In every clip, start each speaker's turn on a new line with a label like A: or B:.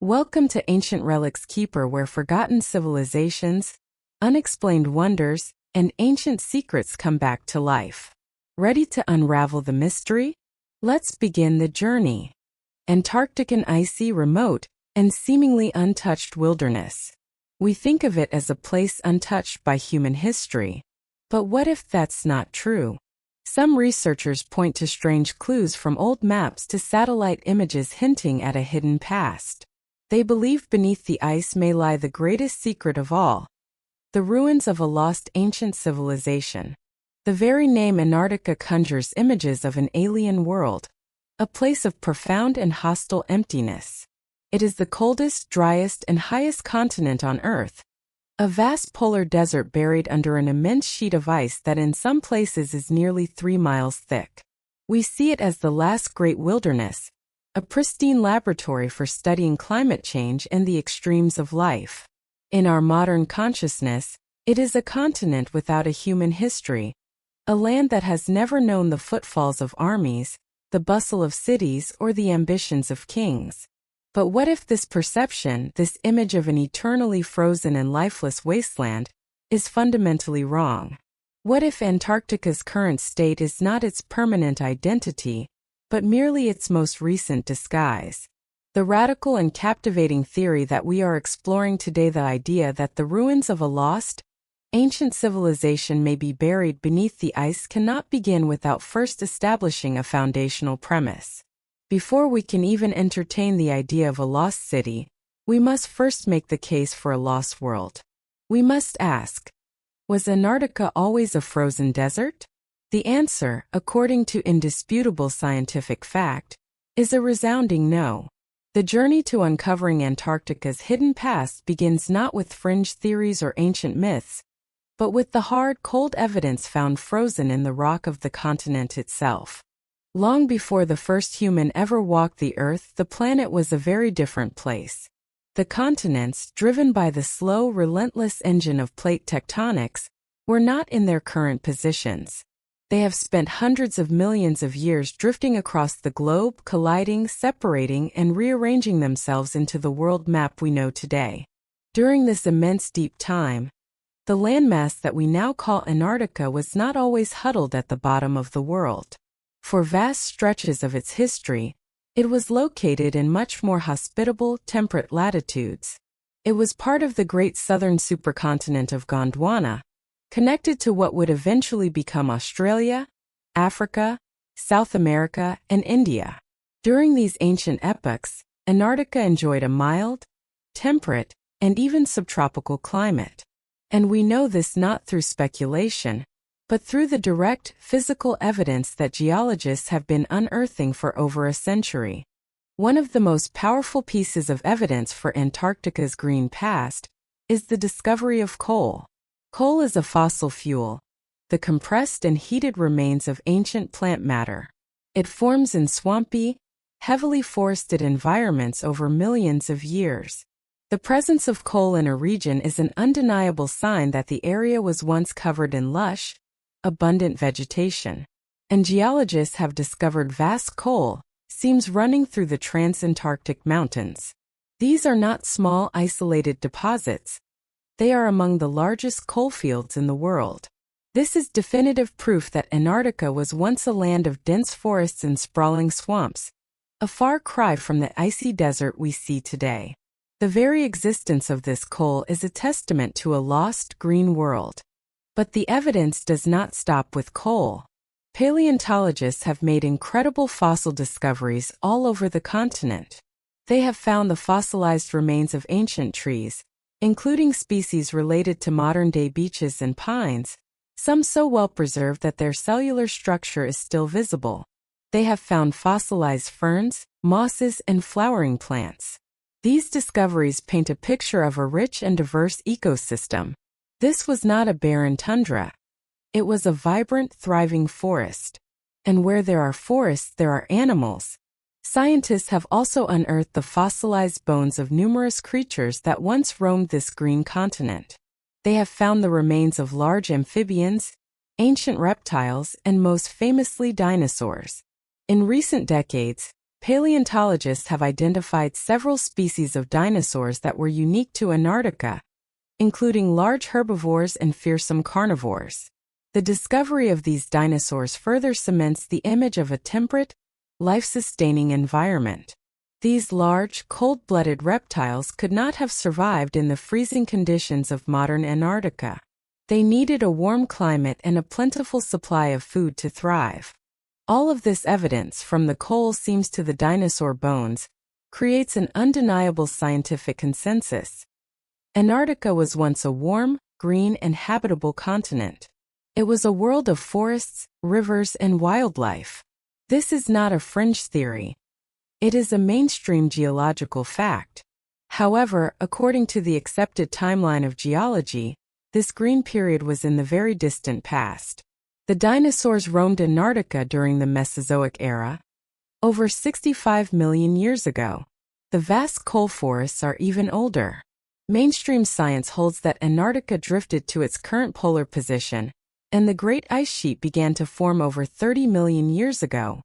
A: Welcome to Ancient Relics Keeper, where forgotten civilizations, unexplained wonders, and ancient secrets come back to life. Ready to unravel the mystery? Let's begin the journey. Antarctica, an icy, remote, and seemingly untouched wilderness. We think of it as a place untouched by human history. But what if that's not true? Some researchers point to strange clues from old maps to satellite images hinting at a hidden past. They believe beneath the ice may lie the greatest secret of all: the ruins of a lost ancient civilization. The very name Antarctica conjures images of an alien world, a place of profound and hostile emptiness. It is the coldest, driest, and highest continent on Earth, a vast polar desert buried under an immense sheet of ice that in some places is nearly 3 miles thick. We see it as the last great wilderness, a pristine laboratory for studying climate change and the extremes of life. In our modern consciousness, it is a continent without a human history, a land that has never known the footfalls of armies, the bustle of cities, or the ambitions of kings. But what if this perception, this image of an eternally frozen and lifeless wasteland, is fundamentally wrong? What if Antarctica's current state is not its permanent identity, but merely its most recent disguise? The radical and captivating theory that we are exploring today, the idea that the ruins of a lost, ancient civilization may be buried beneath the ice, cannot begin without first establishing a foundational premise. Before we can even entertain the idea of a lost city, we must first make the case for a lost world. We must ask, was Antarctica always a frozen desert? The answer, according to indisputable scientific fact, is a resounding no. The journey to uncovering Antarctica's hidden past begins not with fringe theories or ancient myths, but with the hard, cold evidence found frozen in the rock of the continent itself. Long before the first human ever walked the Earth, the planet was a very different place. The continents, driven by the slow, relentless engine of plate tectonics, were not in their current positions. They have spent hundreds of millions of years drifting across the globe, colliding, separating, and rearranging themselves into the world map we know today. During this immense deep time, the landmass that we now call Antarctica was not always huddled at the bottom of the world. For vast stretches of its history, it was located in much more hospitable, temperate latitudes. It was part of the great southern supercontinent of Gondwana, connected to what would eventually become Australia, Africa, South America, and India. During these ancient epochs, Antarctica enjoyed a mild, temperate, and even subtropical climate. And we know this not through speculation, but through the direct, physical evidence that geologists have been unearthing for over a century. One of the most powerful pieces of evidence for Antarctica's green past is the discovery of coal. Coal is a fossil fuel, the compressed and heated remains of ancient plant matter. It forms in swampy, heavily forested environments over millions of years. The presence of coal in a region is an undeniable sign that the area was once covered in lush, abundant vegetation. And geologists have discovered vast coal seams running through the Transantarctic Mountains. These are not small, isolated deposits. They are among the largest coalfields in the world. This is definitive proof that Antarctica was once a land of dense forests and sprawling swamps, a far cry from the icy desert we see today. The very existence of this coal is a testament to a lost, green world. But the evidence does not stop with coal. Paleontologists have made incredible fossil discoveries all over the continent. They have found the fossilized remains of ancient trees, including species related to modern-day beeches and pines, some so well preserved that their cellular structure is still visible. They have found fossilized ferns, mosses, and flowering plants. These discoveries paint a picture of a rich and diverse ecosystem. This was not a barren tundra. It was a vibrant, thriving forest. And where there are forests, there are animals. Scientists have also unearthed the fossilized bones of numerous creatures that once roamed this green continent. They have found the remains of large amphibians, ancient reptiles, and most famously dinosaurs. In recent decades, paleontologists have identified several species of dinosaurs that were unique to Antarctica, including large herbivores and fearsome carnivores. The discovery of these dinosaurs further cements the image of a temperate, life-sustaining environment. These large, cold-blooded reptiles could not have survived in the freezing conditions of modern Antarctica. They needed a warm climate and a plentiful supply of food to thrive. All of this evidence, from the coal seams to the dinosaur bones, creates an undeniable scientific consensus. Antarctica was once a warm, green, and habitable continent. It was a world of forests, rivers, and wildlife. This is not a fringe theory. It is a mainstream geological fact. However, according to the accepted timeline of geology, this green period was in the very distant past. The dinosaurs roamed Antarctica during the Mesozoic era, over 65 million years ago. The vast coal forests are even older. Mainstream science holds that Antarctica drifted to its current polar position, and the Great Ice Sheet began to form over 30 million years ago,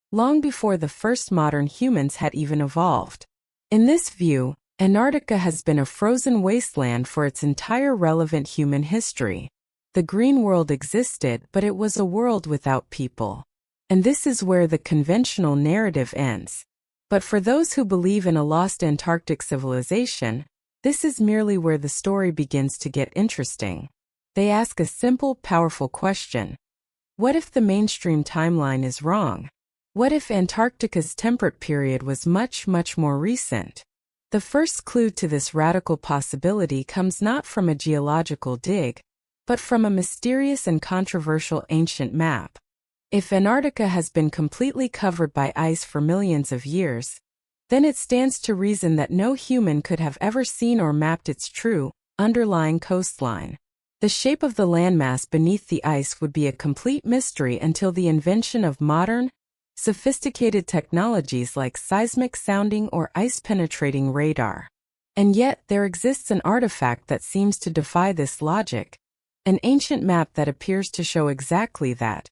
A: long before the first modern humans had even evolved. In this view, Antarctica has been a frozen wasteland for its entire relevant human history. The green world existed, but it was a world without people. And this is where the conventional narrative ends. But for those who believe in a lost Antarctic civilization, this is merely where the story begins to get interesting. They ask a simple, powerful question. What if the mainstream timeline is wrong? What if Antarctica's temperate period was much, much more recent? The first clue to this radical possibility comes not from a geological dig, but from a mysterious and controversial ancient map. If Antarctica has been completely covered by ice for millions of years, then it stands to reason that no human could have ever seen or mapped its true, underlying coastline. The shape of the landmass beneath the ice would be a complete mystery until the invention of modern, sophisticated technologies like seismic sounding or ice-penetrating radar. And yet, there exists an artifact that seems to defy this logic, an ancient map that appears to show exactly that.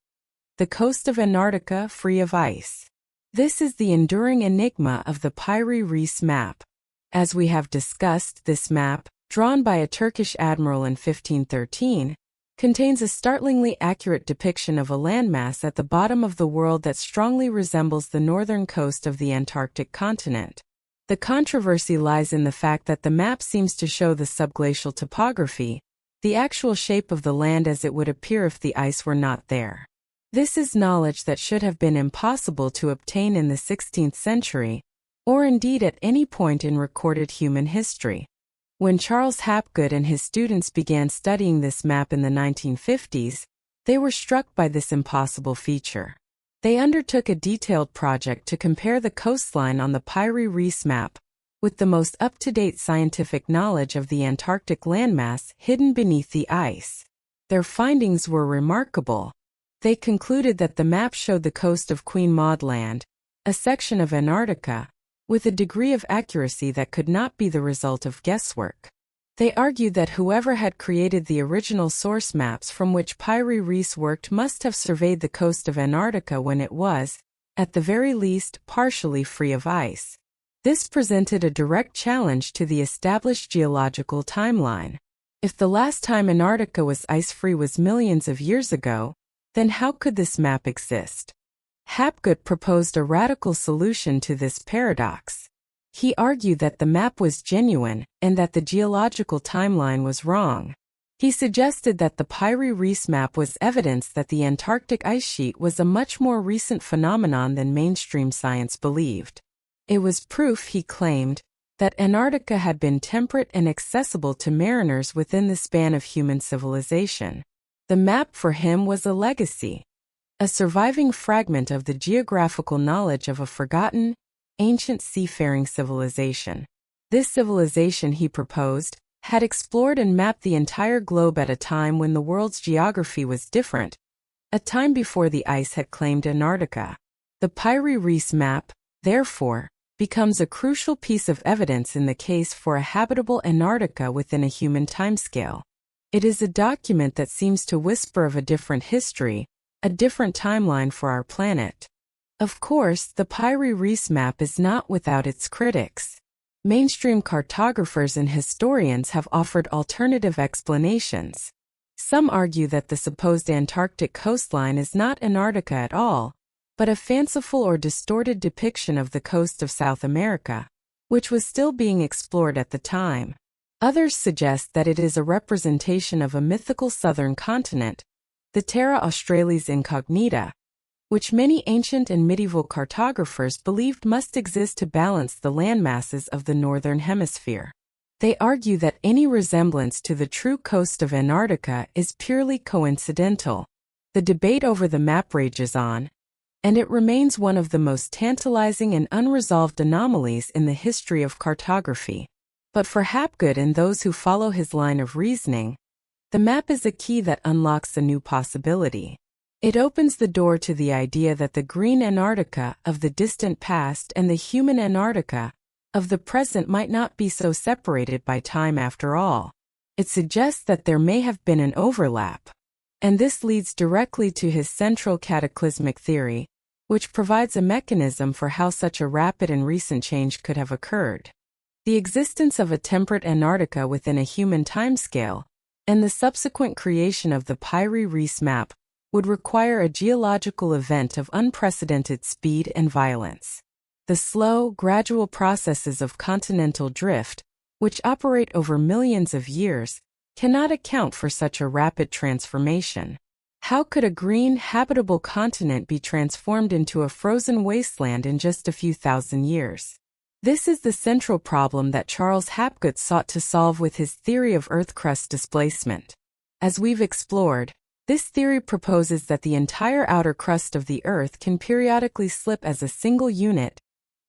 A: The coast of Antarctica free of ice. This is the enduring enigma of the Piri Reis map. As we have discussed, this map, drawn by a Turkish admiral in 1513, contains a startlingly accurate depiction of a landmass at the bottom of the world that strongly resembles the northern coast of the Antarctic continent. The controversy lies in the fact that the map seems to show the subglacial topography, the actual shape of the land as it would appear if the ice were not there. This is knowledge that should have been impossible to obtain in the 16th century, or indeed at any point in recorded human history. When Charles Hapgood and his students began studying this map in the 1950s, they were struck by this impossible feature. They undertook a detailed project to compare the coastline on the Piri Reis map with the most up-to-date scientific knowledge of the Antarctic landmass hidden beneath the ice. Their findings were remarkable. They concluded that the map showed the coast of Queen Maud Land, a section of Antarctica, with a degree of accuracy that could not be the result of guesswork. They argued that whoever had created the original source maps from which Piri Reis worked must have surveyed the coast of Antarctica when it was, at the very least, partially free of ice. This presented a direct challenge to the established geological timeline. If the last time Antarctica was ice-free was millions of years ago, then how could this map exist? Hapgood proposed a radical solution to this paradox. He argued that the map was genuine and that the geological timeline was wrong. He suggested that the Piri Reis map was evidence that the Antarctic ice sheet was a much more recent phenomenon than mainstream science believed. It was proof, he claimed, that Antarctica had been temperate and accessible to mariners within the span of human civilization. The map for him was a legacy, a surviving fragment of the geographical knowledge of a forgotten, ancient seafaring civilization. This civilization, he proposed, had explored and mapped the entire globe at a time when the world's geography was different, a time before the ice had claimed Antarctica. The Piri Reis map, therefore, becomes a crucial piece of evidence in the case for a habitable Antarctica within a human timescale. It is a document that seems to whisper of a different history, a different timeline for our planet. Of course, the Piri-Reis map is not without its critics. Mainstream cartographers and historians have offered alternative explanations. Some argue that the supposed Antarctic coastline is not Antarctica at all, but a fanciful or distorted depiction of the coast of South America, which was still being explored at the time. Others suggest that it is a representation of a mythical southern continent, the Terra Australis Incognita, which many ancient and medieval cartographers believed must exist to balance the landmasses of the northern hemisphere. They argue that any resemblance to the true coast of Antarctica is purely coincidental. The debate over the map rages on, and it remains one of the most tantalizing and unresolved anomalies in the history of cartography. But for Hapgood and those who follow his line of reasoning, the map is a key that unlocks a new possibility. It opens the door to the idea that the green Antarctica of the distant past and the human Antarctica of the present might not be so separated by time after all. It suggests that there may have been an overlap. And this leads directly to his central cataclysmic theory, which provides a mechanism for how such a rapid and recent change could have occurred. The existence of a temperate Antarctica within a human timescale, and the subsequent creation of the Piri-Reis map, would require a geological event of unprecedented speed and violence. The slow, gradual processes of continental drift, which operate over millions of years, cannot account for such a rapid transformation. How could a green, habitable continent be transformed into a frozen wasteland in just a few thousand years? This is the central problem that Charles Hapgood sought to solve with his theory of Earth crust displacement. As we've explored, this theory proposes that the entire outer crust of the Earth can periodically slip as a single unit,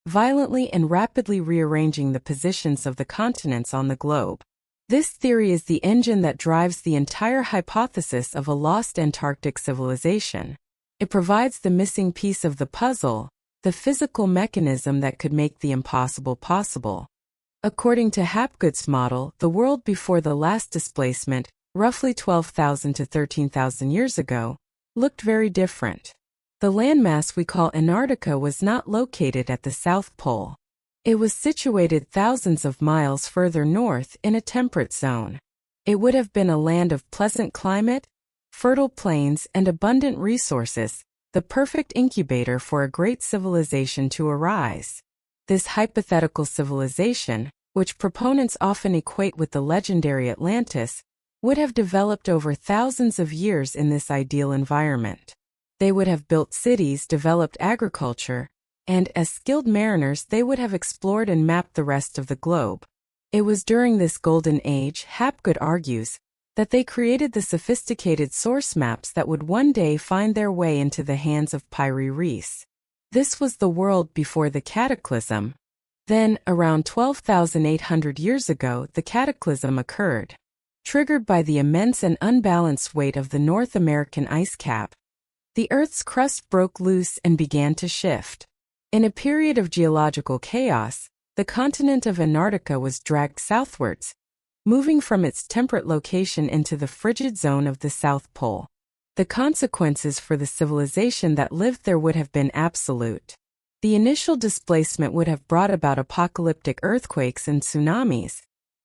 A: violently and rapidly rearranging the positions of the continents on the globe. This theory is the engine that drives the entire hypothesis of a lost Antarctic civilization. It provides the missing piece of the puzzle, the physical mechanism that could make the impossible possible. According to Hapgood's model, the world before the last displacement, roughly 12,000 to 13,000 years ago, looked very different. The landmass we call Antarctica was not located at the South Pole. It was situated thousands of miles further north in a temperate zone. It would have been a land of pleasant climate, fertile plains, and abundant resources, the perfect incubator for a great civilization to arise. This hypothetical civilization, which proponents often equate with the legendary Atlantis, would have developed over thousands of years in this ideal environment. They would have built cities, developed agriculture, and as skilled mariners they would have explored and mapped the rest of the globe. It was during this golden age, Hapgood argues, that they created the sophisticated source maps that would one day find their way into the hands of Piri-Reis. This was the world before the cataclysm. Then, around 12,800 years ago, the cataclysm occurred. Triggered by the immense and unbalanced weight of the North American ice cap, the Earth's crust broke loose and began to shift. In a period of geological chaos, the continent of Antarctica was dragged southwards, moving from its temperate location into the frigid zone of the South Pole. The consequences for the civilization that lived there would have been absolute. The initial displacement would have brought about apocalyptic earthquakes and tsunamis,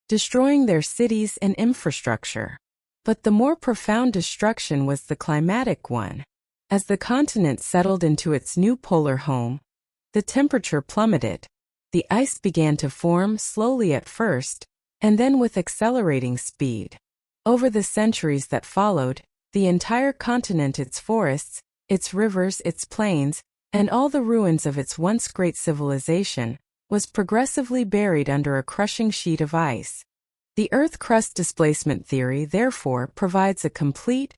A: destroying their cities and infrastructure. But the more profound destruction was the climatic one. As the continent settled into its new polar home, the temperature plummeted. The ice began to form slowly at first, and then with accelerating speed. Over the centuries that followed, the entire continent, its forests, its rivers, its plains, and all the ruins of its once great civilization, was progressively buried under a crushing sheet of ice. The Earth crust displacement theory therefore provides a complete,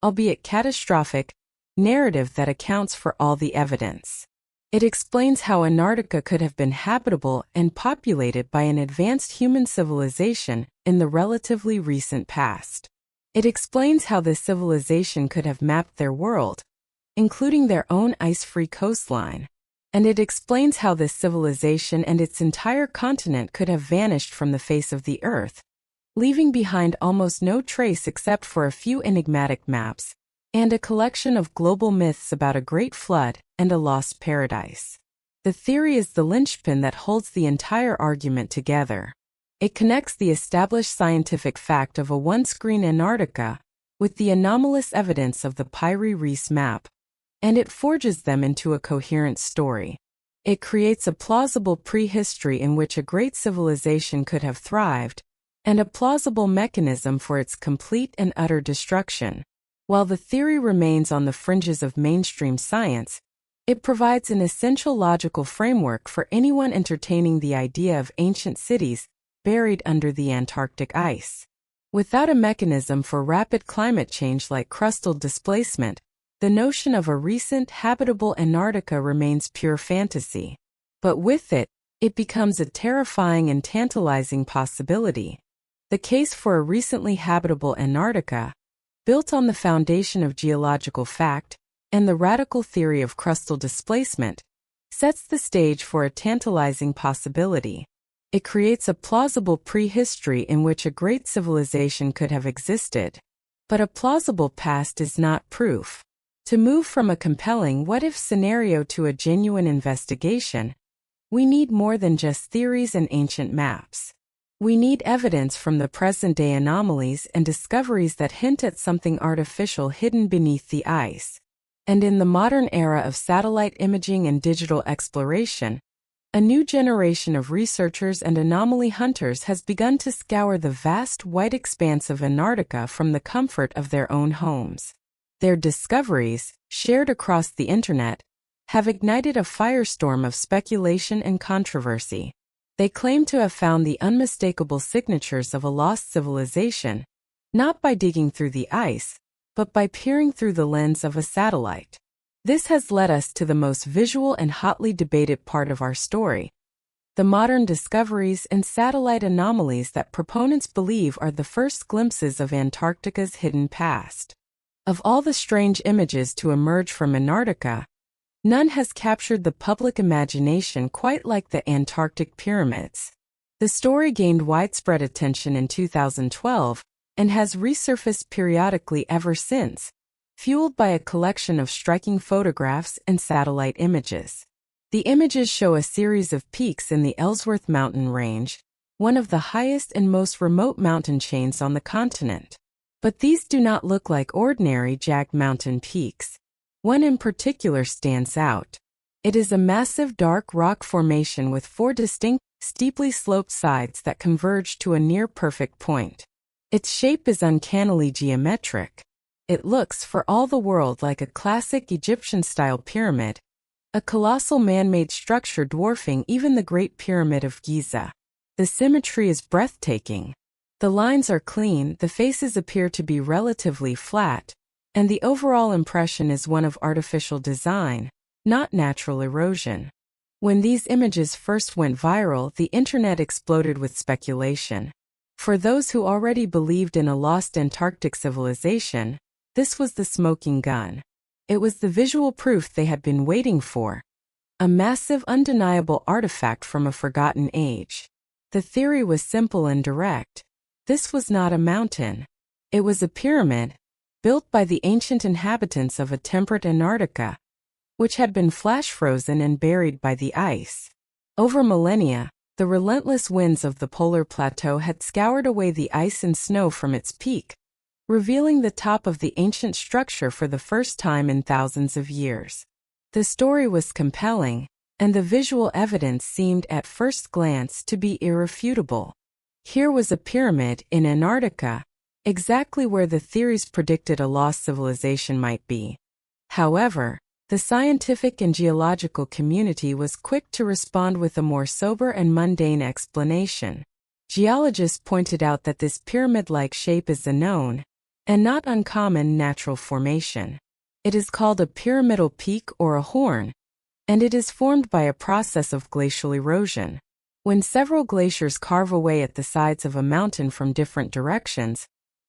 A: albeit catastrophic, narrative that accounts for all the evidence. It explains how Antarctica could have been habitable and populated by an advanced human civilization in the relatively recent past. It explains how this civilization could have mapped their world, including their own ice-free coastline. And it explains how this civilization and its entire continent could have vanished from the face of the Earth, leaving behind almost no trace except for a few enigmatic maps, and a collection of global myths about a great flood and a lost paradise. The theory is the linchpin that holds the entire argument together. It connects the established scientific fact of a once-green Antarctica with the anomalous evidence of the Piri-Reis map, and it forges them into a coherent story. It creates a plausible prehistory in which a great civilization could have thrived, and a plausible mechanism for its complete and utter destruction. While the theory remains on the fringes of mainstream science, it provides an essential logical framework for anyone entertaining the idea of ancient cities buried under the Antarctic ice. Without a mechanism for rapid climate change like crustal displacement, the notion of a recent habitable Antarctica remains pure fantasy. But with it, it becomes a terrifying and tantalizing possibility. The case for a recently habitable Antarctica, built on the foundation of geological fact and the radical theory of crustal displacement, sets the stage for a tantalizing possibility. It creates a plausible prehistory in which a great civilization could have existed. But a plausible past is not proof. To move from a compelling what-if scenario to a genuine investigation, we need more than just theories and ancient maps. We need evidence from the present-day anomalies and discoveries that hint at something artificial hidden beneath the ice. And in the modern era of satellite imaging and digital exploration, a new generation of researchers and anomaly hunters has begun to scour the vast white expanse of Antarctica from the comfort of their own homes. Their discoveries, shared across the internet, have ignited a firestorm of speculation and controversy. They claim to have found the unmistakable signatures of a lost civilization, not by digging through the ice, but by peering through the lens of a satellite. This has led us to the most visual and hotly debated part of our story: the modern discoveries and satellite anomalies that proponents believe are the first glimpses of Antarctica's hidden past. Of all the strange images to emerge from Antarctica, none has captured the public imagination quite like the Antarctic pyramids. The story gained widespread attention in 2012 and has resurfaced periodically ever since, fueled by a collection of striking photographs and satellite images. The images show a series of peaks in the Ellsworth mountain range, one of the highest and most remote mountain chains on the continent. But these do not look like ordinary jagged mountain peaks. One in particular stands out. It is a massive dark rock formation with 4 distinct, steeply sloped sides that converge to a near-perfect point. Its shape is uncannily geometric. It looks for all the world like a classic Egyptian-style pyramid, a colossal man-made structure dwarfing even the Great Pyramid of Giza. The symmetry is breathtaking. The lines are clean, the faces appear to be relatively flat, and the overall impression is one of artificial design, not natural erosion. When these images first went viral, the internet exploded with speculation. For those who already believed in a lost Antarctic civilization, this was the smoking gun. It was the visual proof they had been waiting for. A massive, undeniable artifact from a forgotten age. The theory was simple and direct. This was not a mountain. It was a pyramid, built by the ancient inhabitants of a temperate Antarctica, which had been flash-frozen and buried by the ice. Over millennia, the relentless winds of the polar plateau had scoured away the ice and snow from its peak, revealing the top of the ancient structure for the first time in thousands of years. The story was compelling, and the visual evidence seemed at first glance to be irrefutable. Here was a pyramid in Antarctica, exactly where the theories predicted a lost civilization might be. However, the scientific and geological community was quick to respond with a more sober and mundane explanation. Geologists pointed out that this pyramid-like shape is a known, and not uncommon, natural formation. It is called a pyramidal peak or a horn, and it is formed by a process of glacial erosion. When several glaciers carve away at the sides of a mountain from different directions,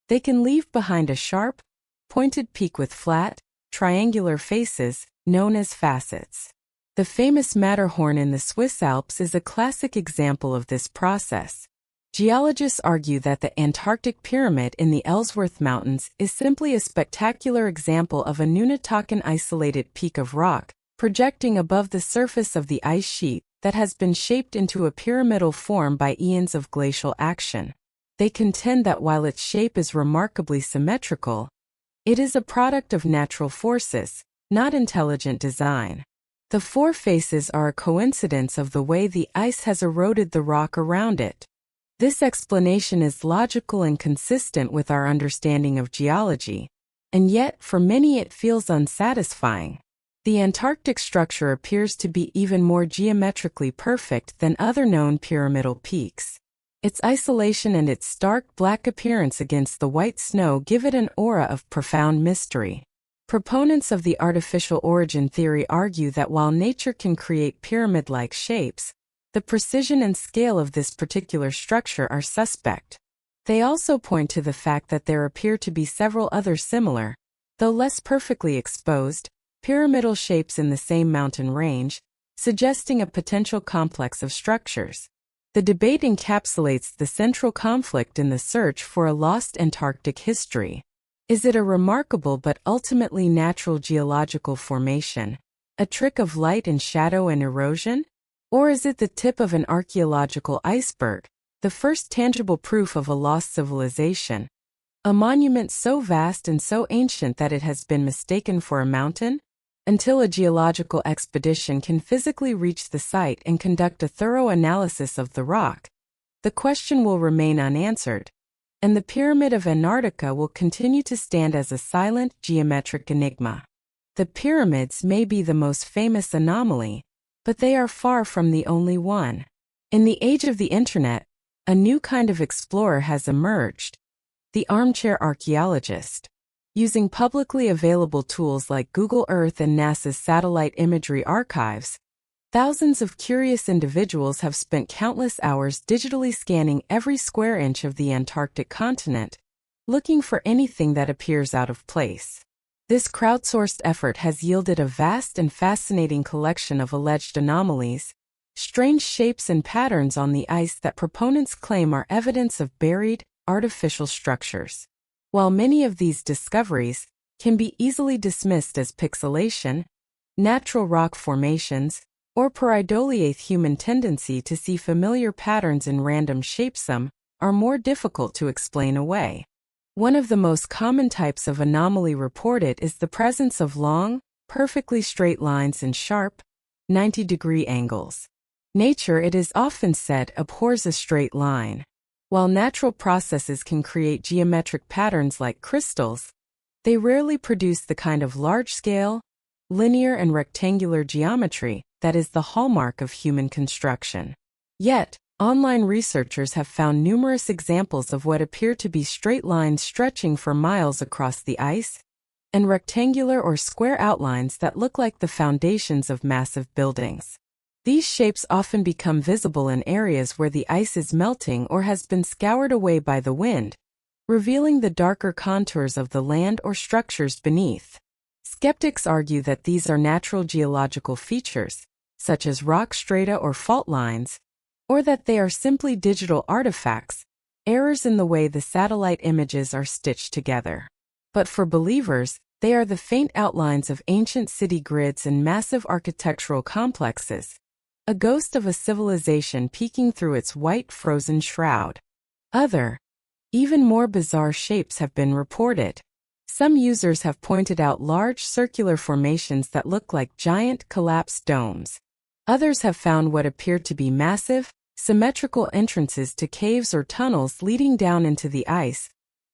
A: they can leave behind a sharp, pointed peak with flat, triangular faces, known as facets. The famous Matterhorn in the Swiss Alps is a classic example of this process. Geologists argue that the Antarctic Pyramid in the Ellsworth Mountains is simply a spectacular example of a Nunatakan isolated peak of rock, projecting above the surface of the ice sheet that has been shaped into a pyramidal form by eons of glacial action. They contend that while its shape is remarkably symmetrical, it is a product of natural forces, not intelligent design. The four faces are a coincidence of the way the ice has eroded the rock around it. This explanation is logical and consistent with our understanding of geology, and yet for many it feels unsatisfying. The Antarctic structure appears to be even more geometrically perfect than other known pyramidal peaks. Its isolation and its stark black appearance against the white snow give it an aura of profound mystery. Proponents of the artificial origin theory argue that while nature can create pyramid-like shapes, the precision and scale of this particular structure are suspect. They also point to the fact that there appear to be several other similar, though less perfectly exposed, pyramidal shapes in the same mountain range, suggesting a potential complex of structures. The debate encapsulates the central conflict in the search for a lost Antarctic history. Is it a remarkable but ultimately natural geological formation, a trick of light and shadow and erosion? Or is it the tip of an archaeological iceberg, the first tangible proof of a lost civilization? A monument so vast and so ancient that it has been mistaken for a mountain? Until a geological expedition can physically reach the site and conduct a thorough analysis of the rock, the question will remain unanswered, and the Pyramid of Antarctica will continue to stand as a silent geometric enigma. The pyramids may be the most famous anomaly, but they are far from the only one. In the age of the internet, a new kind of explorer has emerged: the armchair archaeologist. Using publicly available tools like Google Earth and NASA's satellite imagery archives, thousands of curious individuals have spent countless hours digitally scanning every square inch of the Antarctic continent, looking for anything that appears out of place. This crowdsourced effort has yielded a vast and fascinating collection of alleged anomalies, strange shapes and patterns on the ice that proponents claim are evidence of buried, artificial structures. While many of these discoveries can be easily dismissed as pixelation, natural rock formations, or pareidolia, human tendency to see familiar patterns in random shapes, some are more difficult to explain away. One of the most common types of anomaly reported is the presence of long, perfectly straight lines and sharp, 90-degree angles. Nature, it is often said, abhors a straight line. While natural processes can create geometric patterns like crystals, they rarely produce the kind of large-scale, linear and rectangular geometry that is the hallmark of human construction. Yet, online researchers have found numerous examples of what appear to be straight lines stretching for miles across the ice, and rectangular or square outlines that look like the foundations of massive buildings. These shapes often become visible in areas where the ice is melting or has been scoured away by the wind, revealing the darker contours of the land or structures beneath. Skeptics argue that these are natural geological features, such as rock strata or fault lines, or that they are simply digital artifacts, errors in the way the satellite images are stitched together. But for believers, they are the faint outlines of ancient city grids and massive architectural complexes, a ghost of a civilization peeking through its white frozen shroud. Other, even more bizarre shapes have been reported. Some users have pointed out large circular formations that look like giant collapsed domes. Others have found what appear to be massive, symmetrical entrances to caves or tunnels leading down into the ice,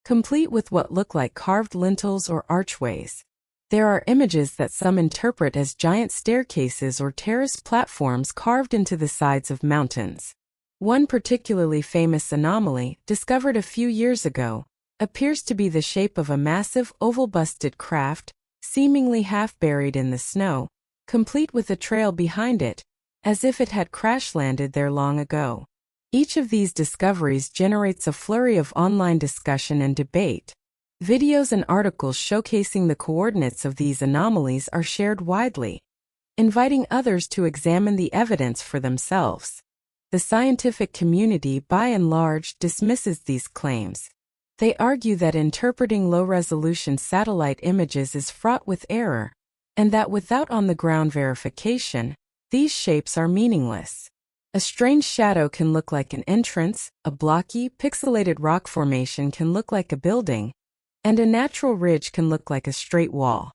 A: complete with what look like carved lintels or archways. There are images that some interpret as giant staircases or terraced platforms carved into the sides of mountains. One particularly famous anomaly, discovered a few years ago, appears to be the shape of a massive oval-busted craft, seemingly half buried in the snow, complete with a trail behind it, as if it had crash-landed there long ago. Each of these discoveries generates a flurry of online discussion and debate. Videos and articles showcasing the coordinates of these anomalies are shared widely, inviting others to examine the evidence for themselves. The scientific community, by and large, dismisses these claims. They argue that interpreting low-resolution satellite images is fraught with error, and that without on-the-ground verification, these shapes are meaningless. A strange shadow can look like an entrance, a blocky, pixelated rock formation can look like a building, and a natural ridge can look like a straight wall.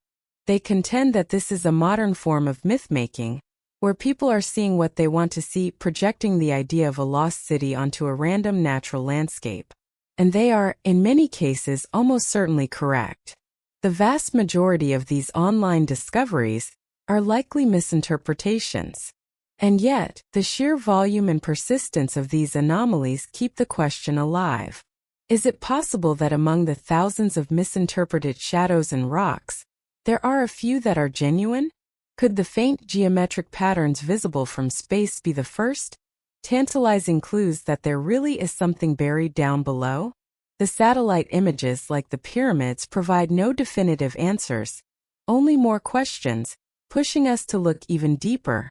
A: They contend that this is a modern form of myth-making, where people are seeing what they want to see, projecting the idea of a lost city onto a random natural landscape. And they are, in many cases, almost certainly correct. The vast majority of these online discoveries are likely misinterpretations. And yet, the sheer volume and persistence of these anomalies keep the question alive. Is it possible that among the thousands of misinterpreted shadows and rocks, there are a few that are genuine? Could the faint geometric patterns visible from space be the first, tantalizing clues that there really is something buried down below? The satellite images, like the pyramids, provide no definitive answers, only more questions, pushing us to look even deeper,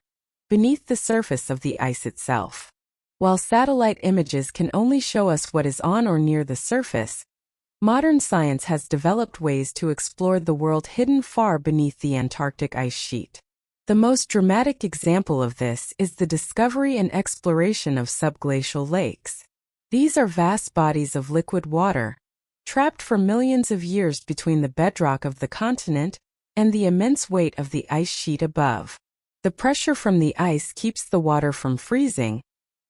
A: beneath the surface of the ice itself. While satellite images can only show us what is on or near the surface, modern science has developed ways to explore the world hidden far beneath the Antarctic ice sheet. The most dramatic example of this is the discovery and exploration of subglacial lakes. These are vast bodies of liquid water, trapped for millions of years between the bedrock of the continent and the immense weight of the ice sheet above. The pressure from the ice keeps the water from freezing,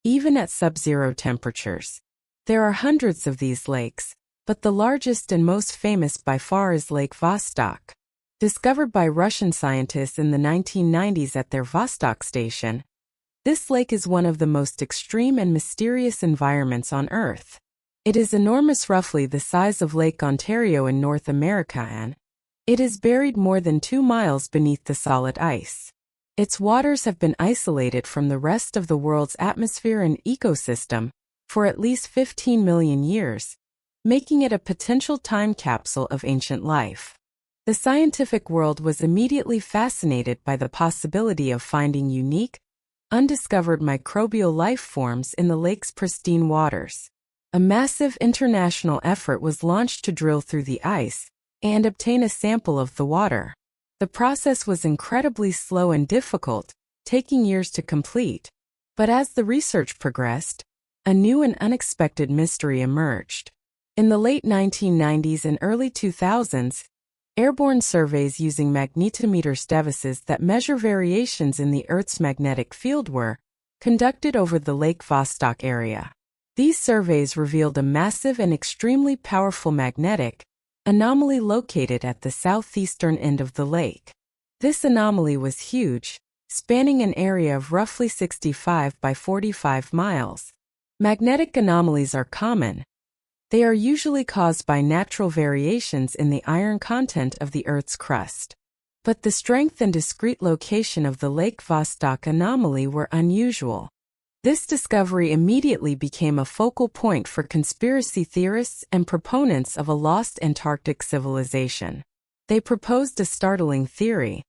A: even at sub-zero temperatures. There are hundreds of these lakes, but the largest and most famous by far is Lake Vostok. Discovered by Russian scientists in the 1990s at their Vostok station, this lake is one of the most extreme and mysterious environments on Earth. It is enormous, roughly the size of Lake Ontario in North America, and it is buried more than 2 miles beneath the solid ice. Its waters have been isolated from the rest of the world's atmosphere and ecosystem for at least 15 million years, making it a potential time capsule of ancient life. The scientific world was immediately fascinated by the possibility of finding unique, undiscovered microbial life forms in the lake's pristine waters. A massive international effort was launched to drill through the ice and obtain a sample of the water. The process was incredibly slow and difficult, taking years to complete. But as the research progressed, a new and unexpected mystery emerged. In the late 1990s and early 2000s, airborne surveys using magnetometer devices that measure variations in the Earth's magnetic field were conducted over the Lake Vostok area. These surveys revealed a massive and extremely powerful magnetic anomaly located at the southeastern end of the lake. This anomaly was huge, spanning an area of roughly 65 by 45 miles. Magnetic anomalies are common. They are usually caused by natural variations in the iron content of the Earth's crust. But the strength and discrete location of the Lake Vostok anomaly were unusual. This discovery immediately became a focal point for conspiracy theorists and proponents of a lost Antarctic civilization. They proposed a startling theory.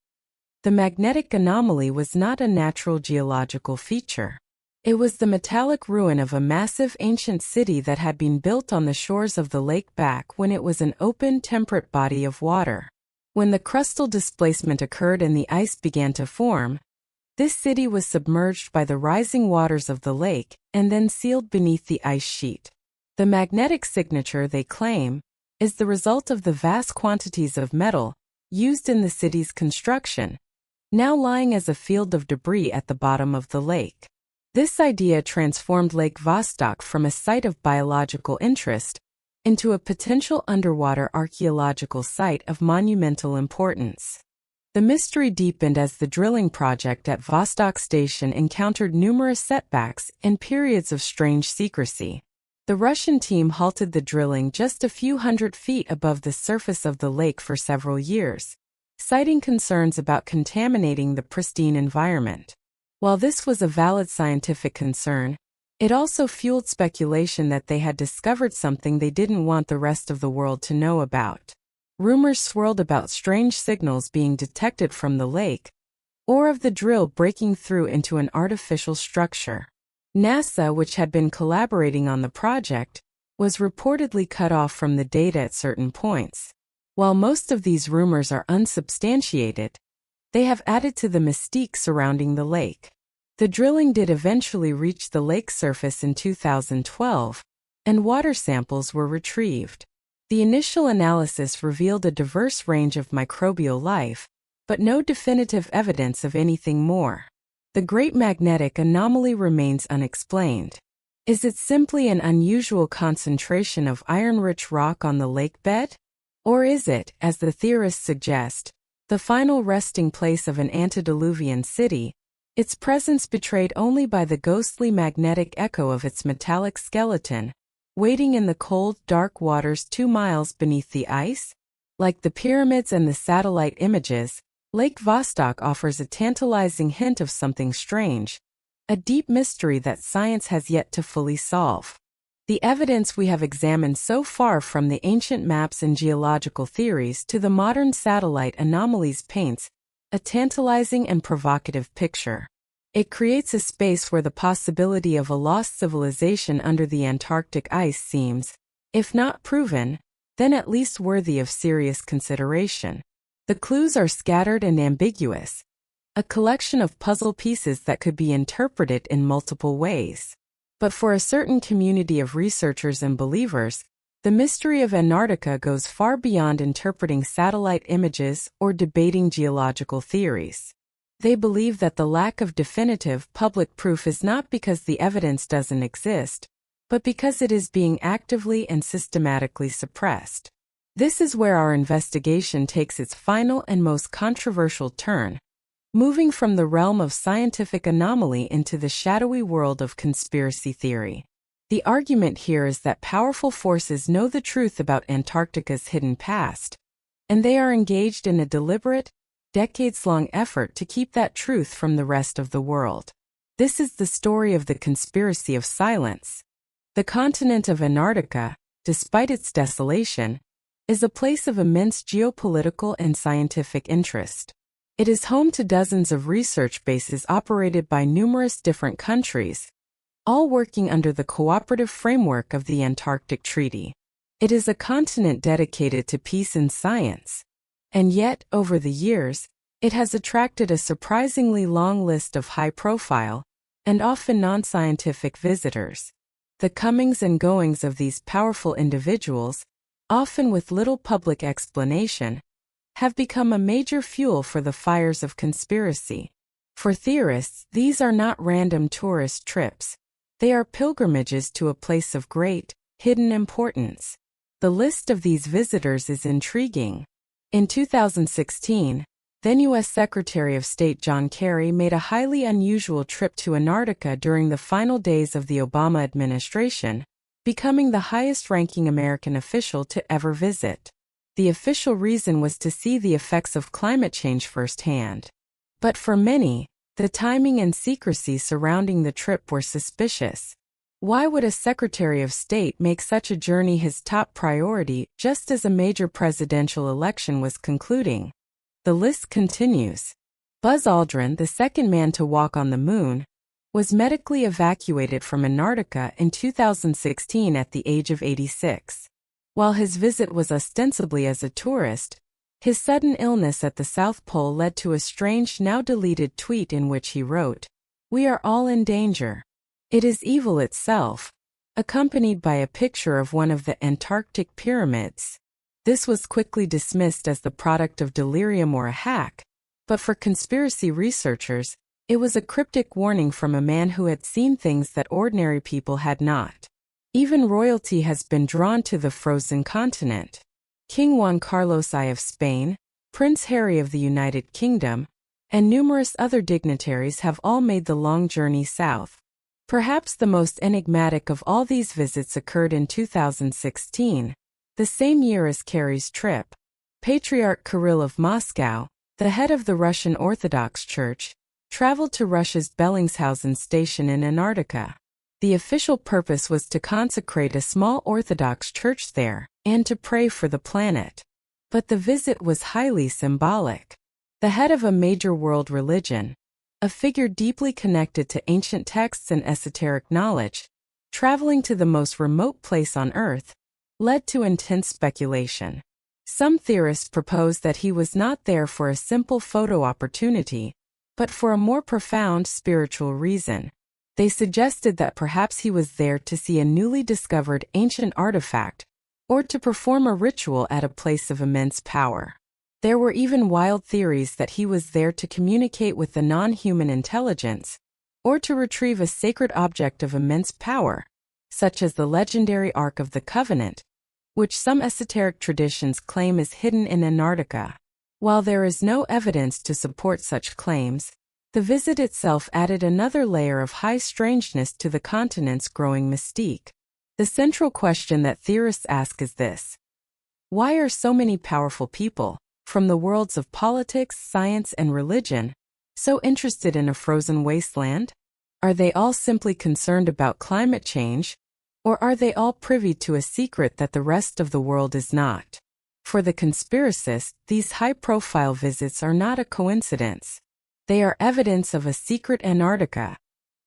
A: The magnetic anomaly was not a natural geological feature. It was the metallic ruin of a massive ancient city that had been built on the shores of the lake back when it was an open, temperate body of water. When the crustal displacement occurred and the ice began to form, this city was submerged by the rising waters of the lake and then sealed beneath the ice sheet. The magnetic signature, they claim, is the result of the vast quantities of metal used in the city's construction, now lying as a field of debris at the bottom of the lake. This idea transformed Lake Vostok from a site of biological interest into a potential underwater archaeological site of monumental importance. The mystery deepened as the drilling project at Vostok Station encountered numerous setbacks and periods of strange secrecy. The Russian team halted the drilling just a few hundred feet above the surface of the lake for several years, citing concerns about contaminating the pristine environment. While this was a valid scientific concern, it also fueled speculation that they had discovered something they didn't want the rest of the world to know about. Rumors swirled about strange signals being detected from the lake, or of the drill breaking through into an artificial structure. NASA, which had been collaborating on the project, was reportedly cut off from the data at certain points. While most of these rumors are unsubstantiated, they have added to the mystique surrounding the lake. The drilling did eventually reach the lake surface in 2012, and water samples were retrieved. The initial analysis revealed a diverse range of microbial life, but no definitive evidence of anything more. The Great Magnetic Anomaly remains unexplained. Is it simply an unusual concentration of iron-rich rock on the lake bed? Or is it, as the theorists suggest, the final resting place of an antediluvian city, its presence betrayed only by the ghostly magnetic echo of its metallic skeleton, waiting in the cold, dark waters 2 miles beneath the ice? Like the pyramids and the satellite images, Lake Vostok offers a tantalizing hint of something strange, a deep mystery that science has yet to fully solve. The evidence we have examined so far, from the ancient maps and geological theories to the modern satellite anomalies, paints a tantalizing and provocative picture. It creates a space where the possibility of a lost civilization under the Antarctic ice seems, if not proven, then at least worthy of serious consideration. The clues are scattered and ambiguous, a collection of puzzle pieces that could be interpreted in multiple ways. But for a certain community of researchers and believers, the mystery of Antarctica goes far beyond interpreting satellite images or debating geological theories. They believe that the lack of definitive public proof is not because the evidence doesn't exist, but because it is being actively and systematically suppressed. This is where our investigation takes its final and most controversial turn, moving from the realm of scientific anomaly into the shadowy world of conspiracy theory. The argument here is that powerful forces know the truth about Antarctica's hidden past, and they are engaged in a deliberate, decades-long effort to keep that truth from the rest of the world. This is the story of the conspiracy of silence. The continent of Antarctica, despite its desolation, is a place of immense geopolitical and scientific interest. It is home to dozens of research bases operated by numerous different countries, all working under the cooperative framework of the Antarctic Treaty. It is a continent dedicated to peace and science, and yet, over the years, it has attracted a surprisingly long list of high-profile and often non-scientific visitors. The comings and goings of these powerful individuals, often with little public explanation, have become a major fuel for the fires of conspiracy. For theorists, these are not random tourist trips. They are pilgrimages to a place of great, hidden importance. The list of these visitors is intriguing. In 2016, then U.S. Secretary of State John Kerry made a highly unusual trip to Antarctica during the final days of the Obama administration, becoming the highest-ranking American official to ever visit. The official reason was to see the effects of climate change firsthand. But for many, the timing and secrecy surrounding the trip were suspicious. Why would a Secretary of State make such a journey his top priority just as a major presidential election was concluding? The list continues. Buzz Aldrin, the second man to walk on the moon, was medically evacuated from Antarctica in 2016 at the age of 86. While his visit was ostensibly as a tourist, his sudden illness at the South Pole led to a strange, now-deleted tweet in which he wrote, "We are all in danger. It is evil itself," accompanied by a picture of one of the Antarctic pyramids. This was quickly dismissed as the product of delirium or a hack, but for conspiracy researchers, it was a cryptic warning from a man who had seen things that ordinary people had not. Even royalty has been drawn to the frozen continent. King Juan Carlos I of Spain, Prince Harry of the United Kingdom, and numerous other dignitaries have all made the long journey south. Perhaps the most enigmatic of all these visits occurred in 2016, the same year as Kerry's trip. Patriarch Kirill of Moscow, the head of the Russian Orthodox Church, traveled to Russia's Bellingshausen station in Antarctica. The official purpose was to consecrate a small Orthodox church there and to pray for the planet. But the visit was highly symbolic. The head of a major world religion, a figure deeply connected to ancient texts and esoteric knowledge, traveling to the most remote place on Earth, led to intense speculation. Some theorists propose that he was not there for a simple photo opportunity, but for a more profound spiritual reason. They suggested that perhaps he was there to see a newly discovered ancient artifact, or to perform a ritual at a place of immense power. There were even wild theories that he was there to communicate with the non-human intelligence, or to retrieve a sacred object of immense power, such as the legendary Ark of the Covenant, which some esoteric traditions claim is hidden in Antarctica. While there is no evidence to support such claims, the visit itself added another layer of high strangeness to the continent's growing mystique. The central question that theorists ask is this: why are so many powerful people, from the worlds of politics, science, and religion, so interested in a frozen wasteland? Are they all simply concerned about climate change, or are they all privy to a secret that the rest of the world is not? For the conspiracists, these high-profile visits are not a coincidence. They are evidence of a secret Antarctica,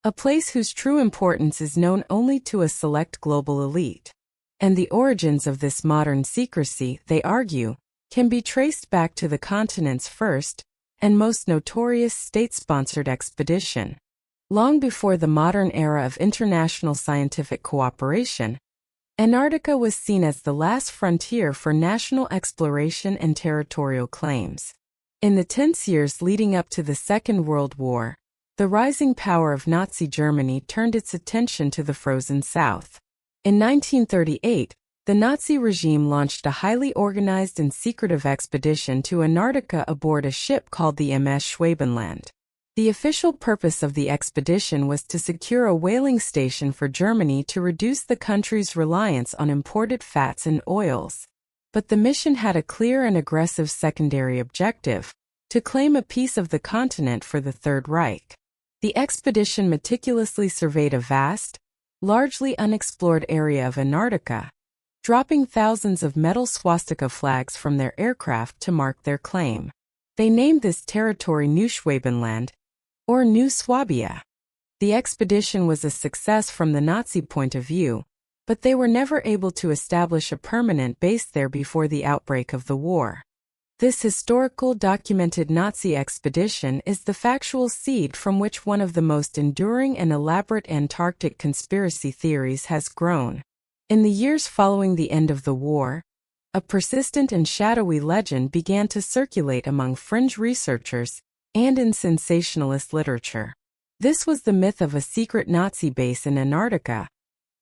A: a place whose true importance is known only to a select global elite. And the origins of this modern secrecy, they argue, can be traced back to the continent's first and most notorious state-sponsored expedition. Long before the modern era of international scientific cooperation, Antarctica was seen as the last frontier for national exploration and territorial claims. In the tense years leading up to the Second World War, the rising power of Nazi Germany turned its attention to the frozen South. In 1938, the Nazi regime launched a highly organized and secretive expedition to Antarctica aboard a ship called the MS Schwabenland. The official purpose of the expedition was to secure a whaling station for Germany to reduce the country's reliance on imported fats and oils. But the mission had a clear and aggressive secondary objective: to claim a piece of the continent for the Third Reich. The expedition meticulously surveyed a vast, largely unexplored area of Antarctica, dropping thousands of metal swastika flags from their aircraft to mark their claim. They named this territory New Schwabenland, or New Swabia. The expedition was a success from the Nazi point of view, but they were never able to establish a permanent base there before the outbreak of the war. This historical documented Nazi expedition is the factual seed from which one of the most enduring and elaborate Antarctic conspiracy theories has grown. In the years following the end of the war, a persistent and shadowy legend began to circulate among fringe researchers and in sensationalist literature. This was the myth of a secret Nazi base in Antarctica,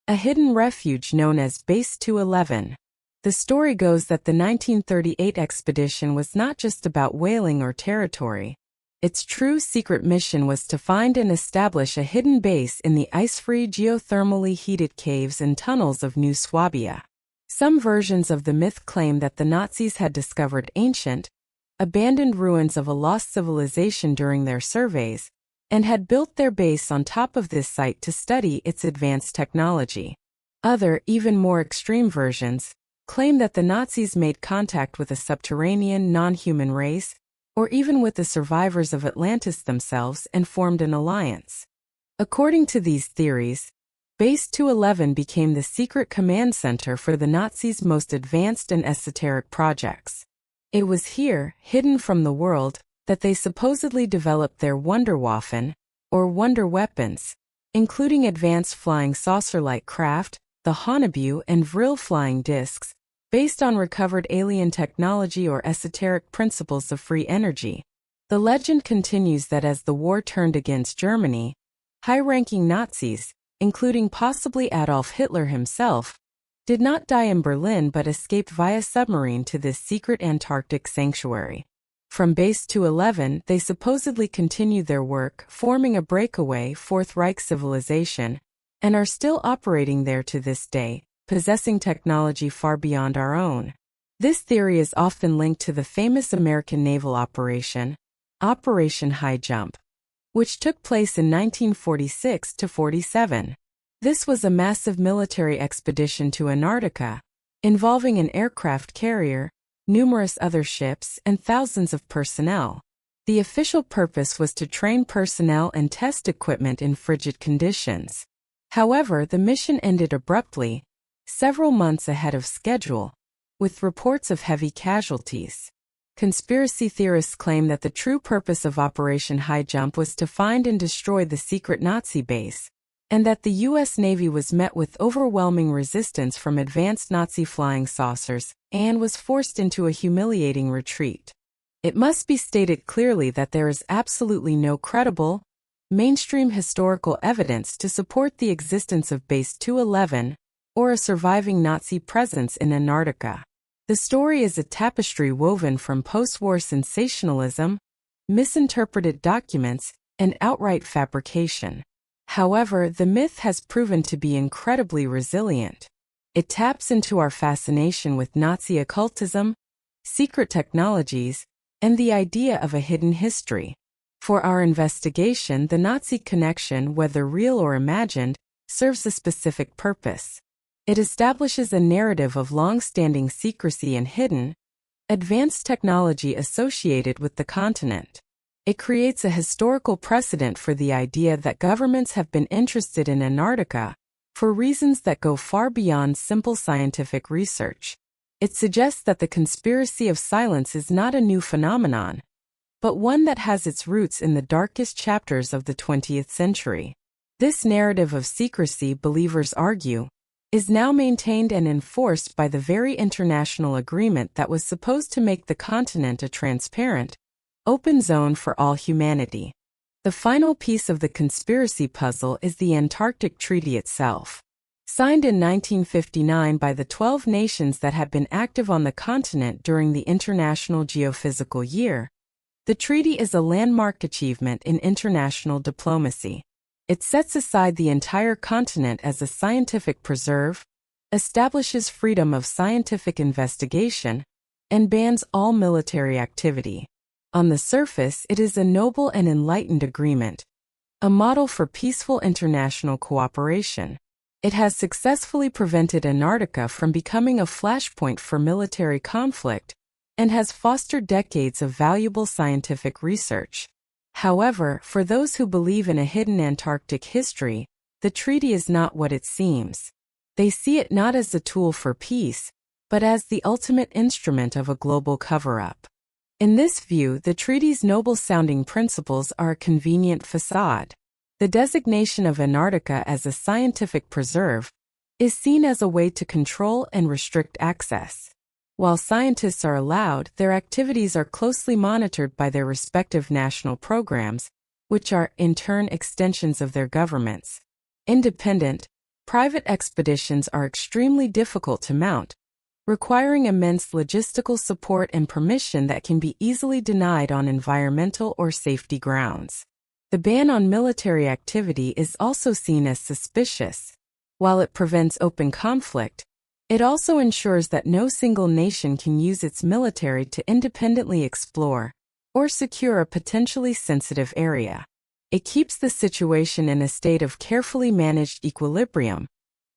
A: a hidden refuge known as Base 211. The story goes that the 1938 expedition was not just about whaling or territory. Its true secret mission was to find and establish a hidden base in the ice-free geothermally heated caves and tunnels of New Swabia. Some versions of the myth claim that the Nazis had discovered ancient, abandoned ruins of a lost civilization during their surveys, and had built their base on top of this site to study its advanced technology. Other, even more extreme versions, claim that the Nazis made contact with a subterranean non-human race, or even with the survivors of Atlantis themselves, and formed an alliance. According to these theories, Base 211 became the secret command center for the Nazis' most advanced and esoteric projects. It was here, hidden from the world, that they supposedly developed their Wunderwaffen, or wonder weapons, including advanced flying saucer-like craft, the Haunebu and Vril flying discs, based on recovered alien technology or esoteric principles of free energy. The legend continues that as the war turned against Germany, high-ranking Nazis, including possibly Adolf Hitler himself, did not die in Berlin but escaped via submarine to this secret Antarctic sanctuary. From Base 211, they supposedly continued their work, forming a breakaway Fourth Reich civilization, and are still operating there to this day, possessing technology far beyond our own. This theory is often linked to the famous American naval operation, Operation High Jump, which took place in 1946 to 47. This was a massive military expedition to Antarctica, involving an aircraft carrier, numerous other ships, and thousands of personnel. The official purpose was to train personnel and test equipment in frigid conditions. However, the mission ended abruptly, several months ahead of schedule, with reports of heavy casualties. Conspiracy theorists claim that the true purpose of Operation High Jump was to find and destroy the secret Nazi base, and that the U.S. Navy was met with overwhelming resistance from advanced Nazi flying saucers and was forced into a humiliating retreat. It must be stated clearly that there is absolutely no credible, mainstream historical evidence to support the existence of Base 211 or a surviving Nazi presence in Antarctica. The story is a tapestry woven from post-war sensationalism, misinterpreted documents, and outright fabrication. However, the myth has proven to be incredibly resilient. It taps into our fascination with Nazi occultism, secret technologies, and the idea of a hidden history. For our investigation, the Nazi connection, whether real or imagined, serves a specific purpose. It establishes a narrative of long-standing secrecy and hidden, advanced technology associated with the continent. It creates a historical precedent for the idea that governments have been interested in Antarctica for reasons that go far beyond simple scientific research. It suggests that the conspiracy of silence is not a new phenomenon, but one that has its roots in the darkest chapters of the 20th century. This narrative of secrecy, believers argue, is now maintained and enforced by the very international agreement that was supposed to make the continent a transparent, open zone for all humanity. The final piece of the conspiracy puzzle is the Antarctic Treaty itself. Signed in 1959 by the 12 nations that had been active on the continent during the International Geophysical Year, the treaty is a landmark achievement in international diplomacy. It sets aside the entire continent as a scientific preserve, establishes freedom of scientific investigation, and bans all military activity. On the surface, it is a noble and enlightened agreement, a model for peaceful international cooperation. It has successfully prevented Antarctica from becoming a flashpoint for military conflict and has fostered decades of valuable scientific research. However, for those who believe in a hidden Antarctic history, the treaty is not what it seems. They see it not as a tool for peace, but as the ultimate instrument of a global cover-up. In this view, the treaty's noble-sounding principles are a convenient facade. The designation of Antarctica as a scientific preserve is seen as a way to control and restrict access. While scientists are allowed, their activities are closely monitored by their respective national programs, which are, in turn, extensions of their governments. Independent, private expeditions are extremely difficult to mount, requiring immense logistical support and permission that can be easily denied on environmental or safety grounds. The ban on military activity is also seen as suspicious. While it prevents open conflict, it also ensures that no single nation can use its military to independently explore or secure a potentially sensitive area. It keeps the situation in a state of carefully managed equilibrium,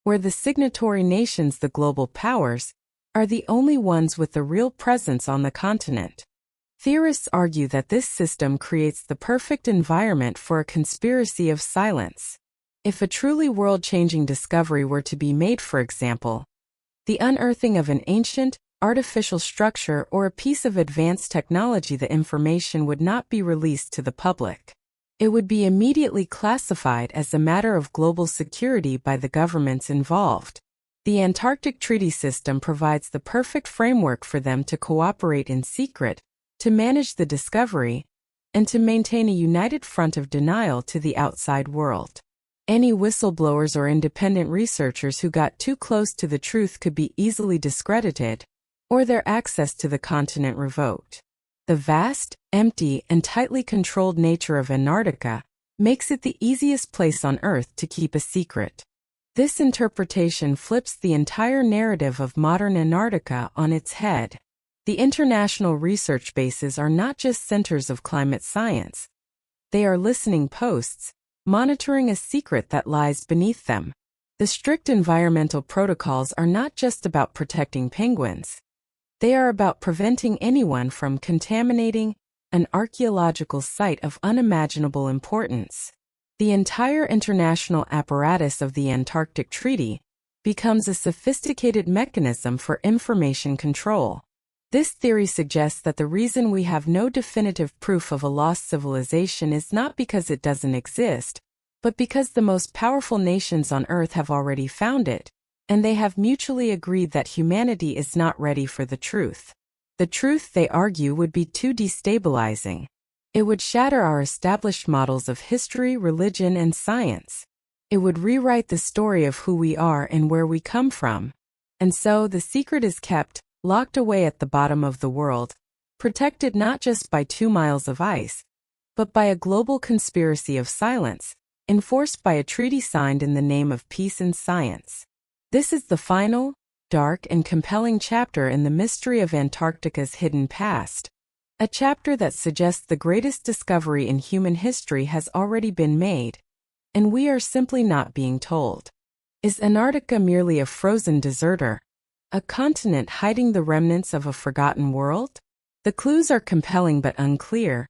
A: where the signatory nations, the global powers, are the only ones with a real presence on the continent. Theorists argue that this system creates the perfect environment for a conspiracy of silence. If a truly world-changing discovery were to be made, for example, the unearthing of an ancient, artificial structure or a piece of advanced technology, the information would not be released to the public. It would be immediately classified as a matter of global security by the governments involved. The Antarctic Treaty System provides the perfect framework for them to cooperate in secret, to manage the discovery, and to maintain a united front of denial to the outside world. Any whistleblowers or independent researchers who got too close to the truth could be easily discredited, or their access to the continent revoked. The vast, empty, and tightly controlled nature of Antarctica makes it the easiest place on Earth to keep a secret. This interpretation flips the entire narrative of modern Antarctica on its head. The international research bases are not just centers of climate science. They are listening posts, monitoring a secret that lies beneath them. The strict environmental protocols are not just about protecting penguins. They are about preventing anyone from contaminating, an archaeological site of unimaginable importance. The entire international apparatus of the Antarctic Treaty becomes a sophisticated mechanism for information control. This theory suggests that the reason we have no definitive proof of a lost civilization is not because it doesn't exist, but because the most powerful nations on Earth have already found it, and they have mutually agreed that humanity is not ready for the truth. The truth, they argue, would be too destabilizing. It would shatter our established models of history, religion, and science. It would rewrite the story of who we are and where we come from. And so the secret is kept, locked away at the bottom of the world, protected not just by 2 miles of ice, but by a global conspiracy of silence, enforced by a treaty signed in the name of peace and science. This is the final, dark, and compelling chapter in the mystery of Antarctica's hidden past, a chapter that suggests the greatest discovery in human history has already been made, and we are simply not being told. Is Antarctica merely a frozen deserter? A continent hiding the remnants of a forgotten world? The clues are compelling but unclear,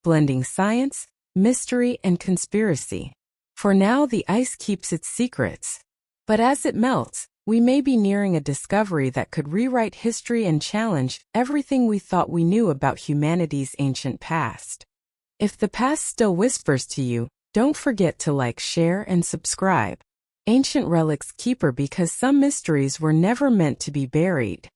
A: blending science, mystery, and conspiracy. For now, the ice keeps its secrets. But as it melts, we may be nearing a discovery that could rewrite history and challenge everything we thought we knew about humanity's ancient past. If the past still whispers to you, don't forget to like, share, and subscribe. Ancient Relics Keeper, because some mysteries were never meant to be buried.